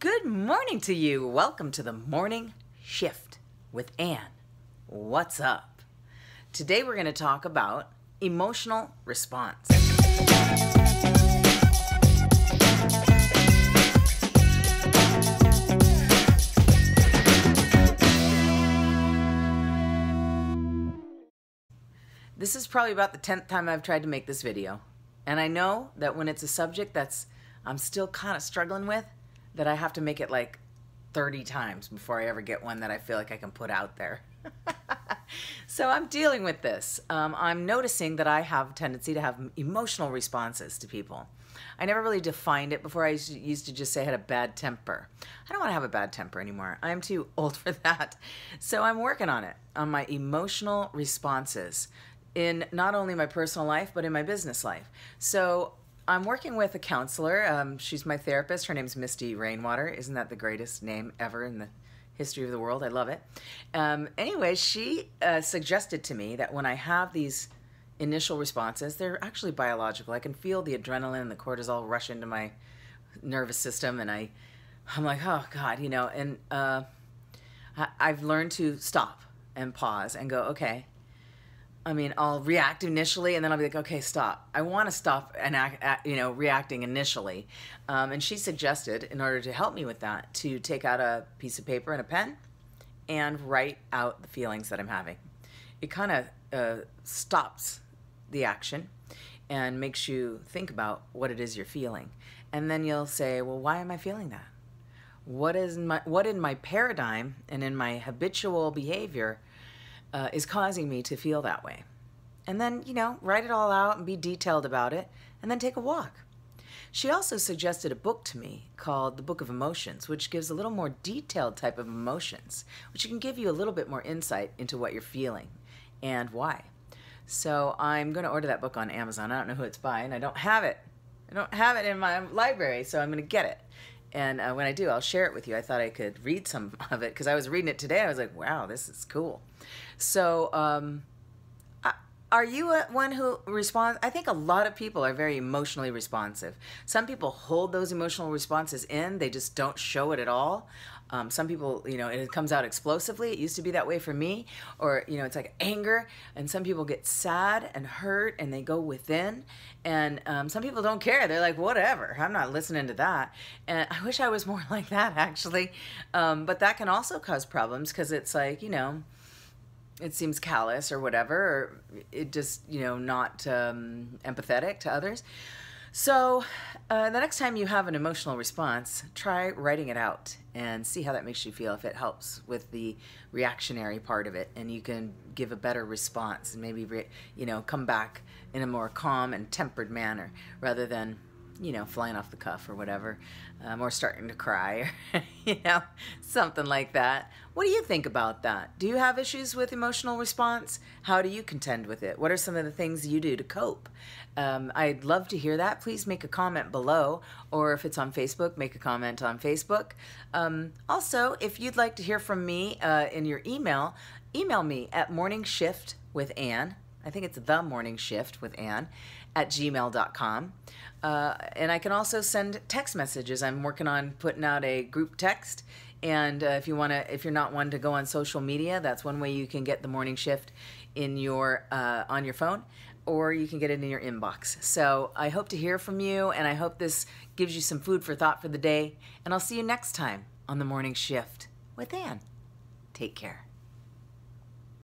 Good morning to you. Welcome to the Morning Shift with Ann. What's up? Today we're going to talk about emotional response. This is probably about the 10th time I've tried to make this video. And I know that when it's a subject I'm still kind of struggling with, that I have to make it like 30 times before I ever get one that I feel like I can put out there. So I'm dealing with this. I'm noticing that I have a tendency to have emotional responses to people. I never really defined it before. I used to just say I had a bad temper. I don't want to have a bad temper anymore. I'm too old for that. So I'm working on it, on my emotional responses in not only my personal life, but in my business life. So I'm working with a counselor. She's my therapist. Her name's Misty Rainwater. Isn't that the greatest name ever in the history of the world? I love it. Anyway, she suggested to me that when I have these initial responses, they're actually biological. I can feel the adrenaline and the cortisol rush into my nervous system, and I'm like, oh God, you know, and I've learned to stop and pause and go, okay. I mean, I'll react initially, and then I'll be like, okay, stop. I want to stop and reacting initially. And she suggested, in order to help me with that, to take out a piece of paper and a pen and write out the feelings that I'm having. It kind of stops the action and makes you think about what it is you're feeling. And then you'll say, well, why am I feeling that? What in my paradigm and in my habitual behavior is causing me to feel that way? And then, write it all out and be detailed about it, and then take a walk. She also suggested a book to me called The Book of Emotions, which gives a little more detailed type of emotions, which can give you a little bit more insight into what you're feeling and why. So I'm going to order that book on Amazon. I don't know who it's by, and I don't have it. I don't have it in my library, so I'm going to get it. And when I do, I'll share it with you. I thought I could read some of it because I was reading it today. I was like, wow, this is cool. So are you one who responds? I think a lot of people are very emotionally responsive. Some people hold those emotional responses in. They just don't show it at all. Some people, it comes out explosively. It used to be that way for me. Or, it's like anger. And some people get sad and hurt and they go within. And some people don't care. They're like, whatever. I'm not listening to that. And I wish I was more like that, actually. But that can also cause problems because it's like, it seems callous or whatever, or it just, not empathetic to others. So the next time you have an emotional response, try writing it out and see how that makes you feel, if it helps with the reactionary part of it, and you can give a better response and maybe, come back in a more calm and tempered manner rather than, flying off the cuff or whatever, or starting to cry, or, something like that. What do you think about that? Do you have issues with emotional response? How do you contend with it? What are some of the things you do to cope? I'd love to hear that. Please make a comment below, or if it's on Facebook, make a comment on Facebook. Also, if you'd like to hear from me in your email me at morningshiftwithann. I think it's themorningshiftwithann @gmail.com. And I can also send text messages. I'm working on putting out a group text. And if you're not one to go on social media, that's one way you can get the Morning Shift in on your phone, or you can get it in your inbox. So I hope to hear from you, and I hope this gives you some food for thought for the day. And I'll see you next time on the Morning Shift with Ann. Take care.